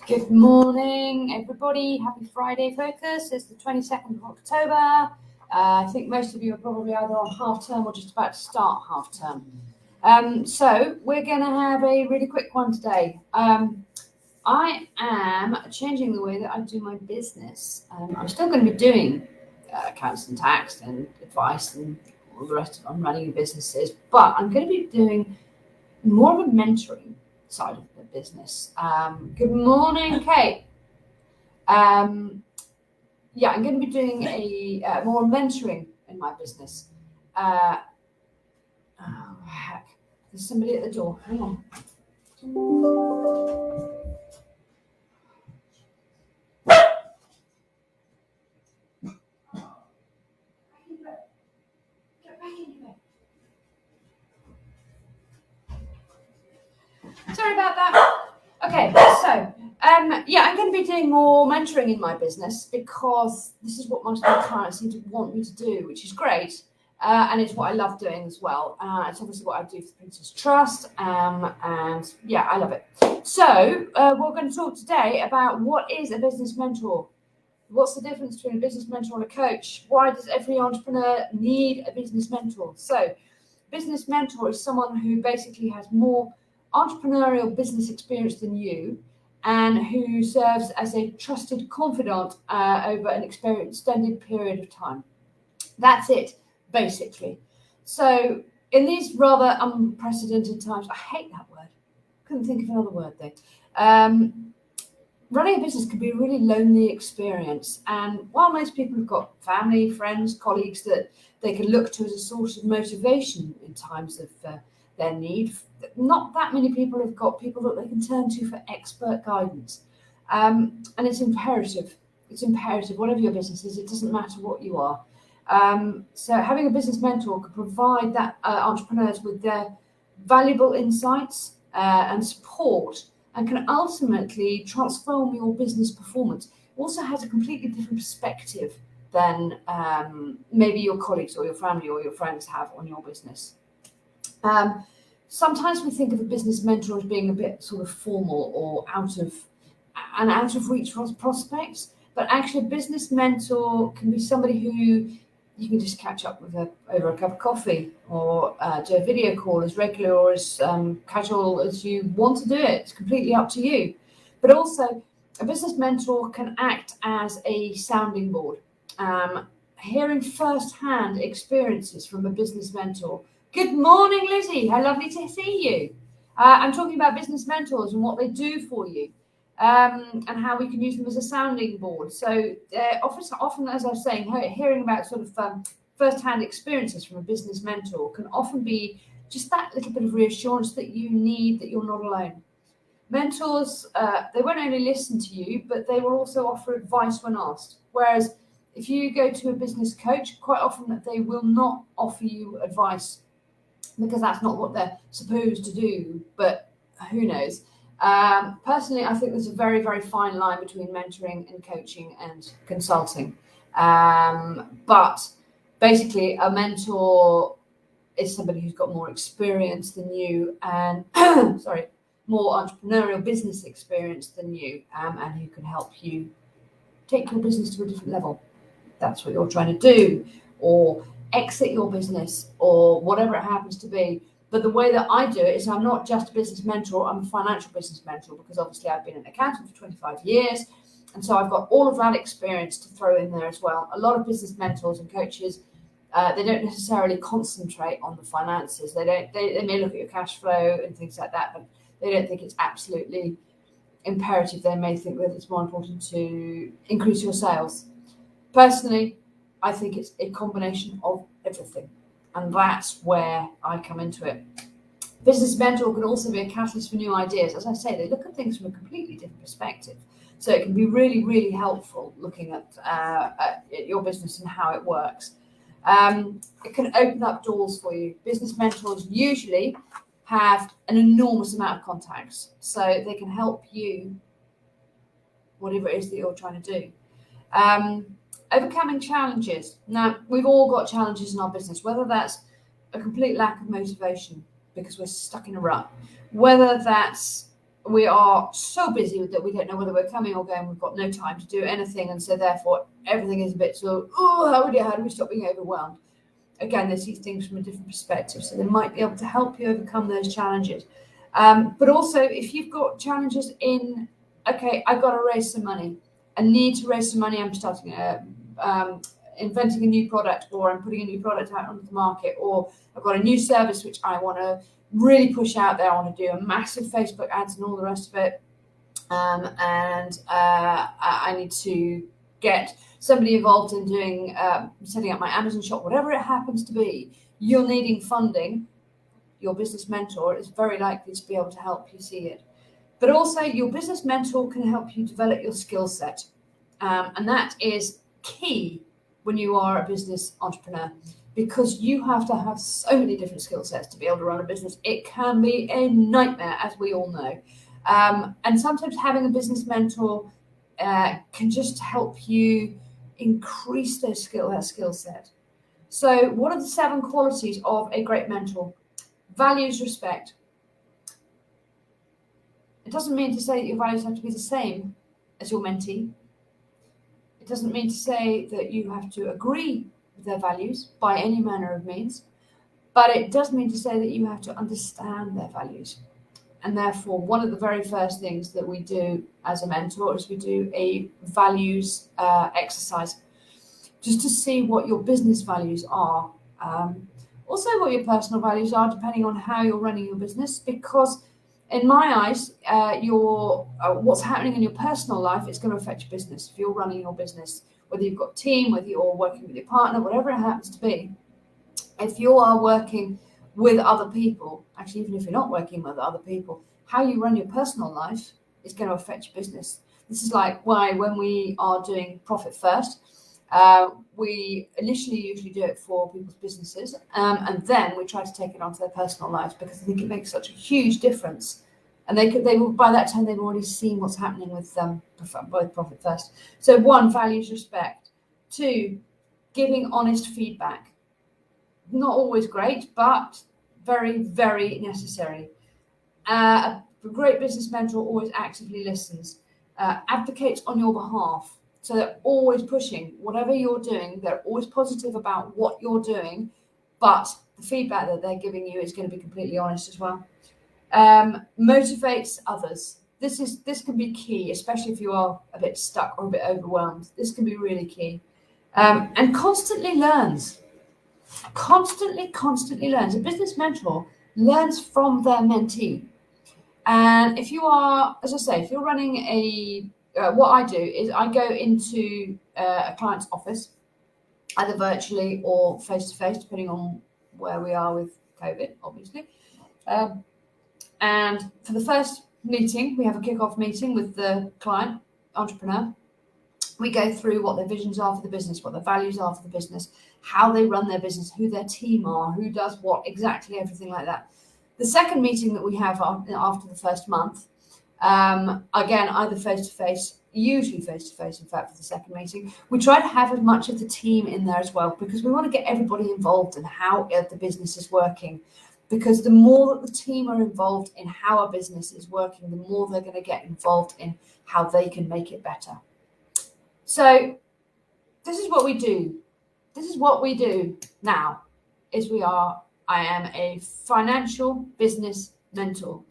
Good morning, everybody. Happy Friday, Focus. It's the 22nd of October. I think most of you are probably either on half term or just about to start half term. So we're going to have a really quick one today. I am changing the way that I do my business. I'm still going to be doing accounts and tax and advice and all the rest of running businesses, but I'm going to be doing more of a mentoring side of the business. Good morning, Kate. I'm going to be doing a more mentoring in my business. Oh, heck. There's somebody at the door. Hang on. Get back in your bed. Sorry about that. Okay, so I'm going to be doing more mentoring in my business because this is what most of my clients seem to want me to do, which is great. And it's what I love doing as well. It's obviously what I do for the Princess Trust. And yeah, I love it. So we're going to talk today about what is a business mentor. What's the difference between a business mentor and a coach? Why does every entrepreneur need a business mentor? So business mentor is someone who basically has more entrepreneurial business experience than you and who serves as a trusted confidant over an extended period of time. That's it, basically. So in these rather unprecedented times, I hate that word. Couldn't think of another word though. Running a business can be a really lonely experience. And while most people have got family, friends, colleagues that they can look to as a source of motivation in times of their need, not that many people have got people that they can turn to for expert guidance. And it's imperative. It's imperative, whatever your business is, it doesn't matter what you are. So having a business mentor can provide that entrepreneurs with their valuable insights and support, and can ultimately transform your business performance. It also has a completely different perspective than maybe your colleagues or your family or your friends have on your business. Sometimes we think of a business mentor as being a bit sort of formal or out of reach for prospects, but actually a business mentor can be somebody who you can just catch up with over a cup of coffee or do a video call as regular or as casual as you want to do it. It's completely up to you. But also, a business mentor can act as a sounding board. Hearing first-hand experiences from a business mentor. Good morning, Lizzie. How lovely to see you. I'm talking about business mentors and what they do for you. And how we can use them as a sounding board. So often, as I was saying, hearing about sort of first-hand experiences from a business mentor can often be just that little bit of reassurance that you need, that you're not alone. Mentors, they won't only listen to you, but they will also offer advice when asked. Whereas if you go to a business coach, quite often they will not offer you advice because that's not what they're supposed to do, but who knows. Personally, I think there's a very, very fine line between mentoring and coaching and consulting. But basically, a mentor is somebody who's got more experience than you and, more entrepreneurial business experience than you, and who can help you take your business to a different level. That's what you're trying to do, or exit your business, or whatever it happens to be. But the way that I do it is I'm not just a business mentor, I'm a financial business mentor, because obviously I've been an accountant for 25 years. And so I've got all of that experience to throw in there as well. A lot of business mentors and coaches, they don't necessarily concentrate on the finances. They may look at your cash flow and things like that, but they don't think it's absolutely imperative. They may think that it's more important to increase your sales. Personally, I think it's a combination of everything. And that's where I come into it. Business mentor can also be a catalyst for new ideas. As I say, they look at things from a completely different perspective. So it can be really, really helpful looking at your business and how it works. It can open up doors for you. Business mentors usually have an enormous amount of contacts. So they can help you, whatever it is that you're trying to do. Overcoming challenges. Now, we've all got challenges in our business, whether that's a complete lack of motivation because we're stuck in a rut, whether that's we are so busy that we don't know whether we're coming or going. We've got no time to do anything, and so therefore everything is a bit sort of, how do we stop being overwhelmed? Again, they see things from a different perspective, so they might be able to help you overcome those challenges. But also, if you've got challenges in, okay, I've got to raise some money, I need to raise some money, I'm starting inventing a new product, or I'm putting a new product out onto the market, or I've got a new service which I want to really push out there, I want to do a massive Facebook ads and all the rest of it, and I need to get somebody involved in doing setting up my Amazon shop, whatever it happens to be, you're needing funding. Your business mentor is very likely to be able to help you see it. But also, your business mentor can help you develop your skill set, and that is key when you are a business entrepreneur, because you have to have so many different skill sets to be able to run a business. It can be a nightmare, as we all know, and sometimes having a business mentor can just help you increase that skill set. So what are the 7 qualities of a great mentor? Values, respect. It doesn't mean to say that your values have to be the same as your mentee. It doesn't mean to say that you have to agree with their values by any manner of means, but it does mean to say that you have to understand their values. And therefore, one of the very first things that we do as a mentor is we do a values exercise, just to see what your business values are. Also, what your personal values are, depending on how you're running your business, because in my eyes, what's happening in your personal life is going to affect your business. If you're running your business, whether you've got a team, whether you're working with your partner, whatever it happens to be, if you are working with other people, actually, even if you're not working with other people, how you run your personal life is going to affect your business. This is like why when we are doing Profit First, we initially usually do it for people's businesses, and then we try to take it onto their personal lives, because I think it makes such a huge difference. And they will, by that time, they've already seen what's happening with both Profit First. So 1, values, respect. 2, giving honest feedback. Not always great, but very, very necessary. A great business mentor always actively listens, advocates on your behalf. So they're always pushing whatever you're doing. They're always positive about what you're doing, but the feedback that they're giving you is going to be completely honest as well. Motivates others. This can be key, especially if you are a bit stuck or a bit overwhelmed. This can be really key. And constantly learns. Constantly learns. A business mentor learns from their mentee. And if you are, as I say, if you're running what I do is I go into a client's office, either virtually or face-to-face, depending on where we are with COVID, obviously. And for the first meeting, we have a kick-off meeting with the client, entrepreneur. We go through what their visions are for the business, what their values are for the business, how they run their business, who their team are, who does what, exactly everything like that. The second meeting that we have after the first month, again, either face-to-face, usually face-to-face, in fact, for the second meeting, we try to have as much of the team in there as well, because we want to get everybody involved in how the business is working. Because the more that the team are involved in how a business is working, the more they're going to get involved in how they can make it better. So this is what we do. This is what we do now. I am a financial business mentor.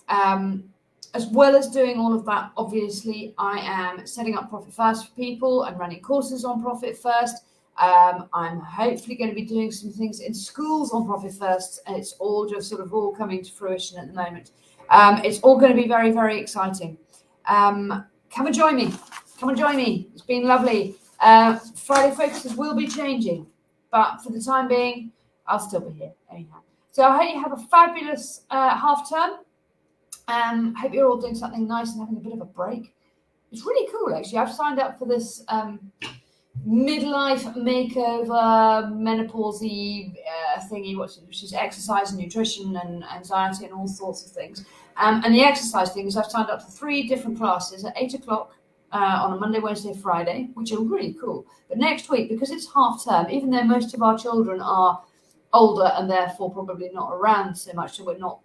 As well as doing all of that, obviously, I am setting up Profit First for people and running courses on Profit First. I'm hopefully going to be doing some things in schools on Profit First, and it's all just sort of all coming to fruition at the moment. It's all going to be very, very exciting. Come and join me. Come and join me. It's been lovely. Friday focuses will be changing, but for the time being, I'll still be here anyhow. So I hope you have a fabulous half term. Hope you're all doing something nice and having a bit of a break. It's really cool, actually. I've signed up for this midlife makeover, menopausey thingy, which is exercise and nutrition and anxiety and all sorts of things. And the exercise thing is I've signed up for 3 different classes at 8 o'clock on a Monday, Wednesday, Friday, which are really cool. But next week, because it's half term, even though most of our children are older and therefore probably not around so much, so we're not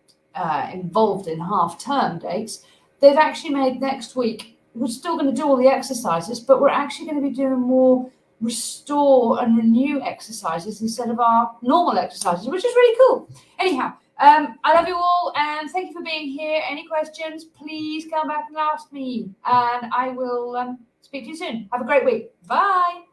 involved in half-term dates, they've actually made next week, we're still going to do all the exercises, but we're actually going to be doing more restore and renew exercises instead of our normal exercises, which is really cool. Anyhow, I love you all and thank you for being here. Any questions, please come back and ask me, and I will speak to you soon. Have a great week. Bye.